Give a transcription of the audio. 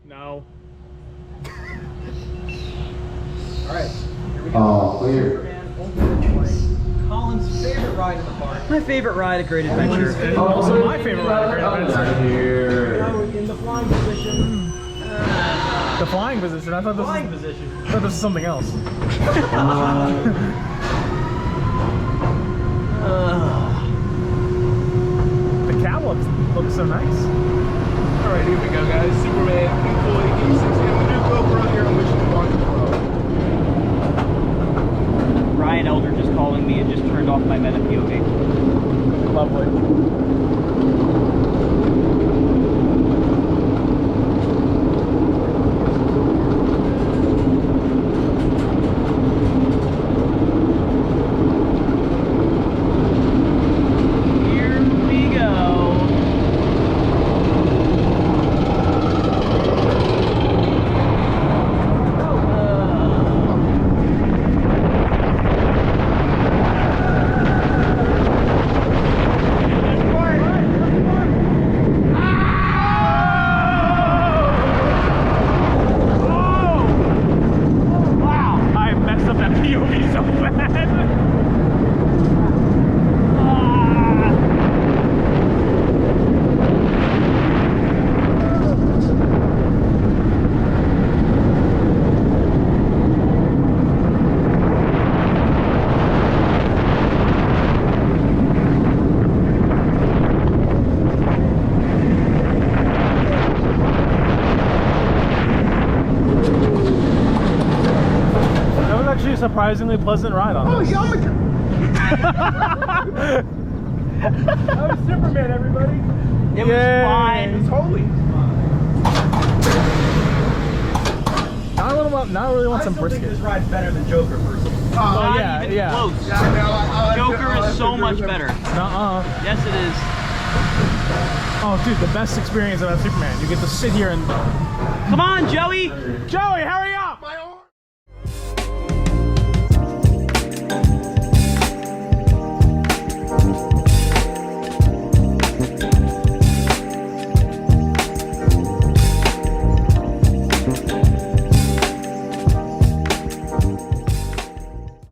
No. Alright, here we go. Oh, clear. Superman, ultimate choice. Colin's favorite ride in the park. My favorite ride at Great Adventure. Also my favorite ride at Great Adventure. Here. Now in the flying position. The flying position. I thought this Flying was, position. I thought this was something else. The cow looks so nice. Alright, here we go, guys. Superman, employee, E6. We have a new GoPro here on Mission Launch Pro. Ryan Elder just calling me and just turned off my meta POV. Lovely. Surprisingly pleasant ride on this. I was Superman, everybody. It was fine. It's holy. Now I really want some I still think brisket. this ride's better than Joker, personally. Oh Not yeah, even yeah. close. Joker is so much better. Nuh-uh. Yes, it is. Oh, dude, the best experience about Superman. You get to sit here and... Come on, Joey. Joey, hurry up!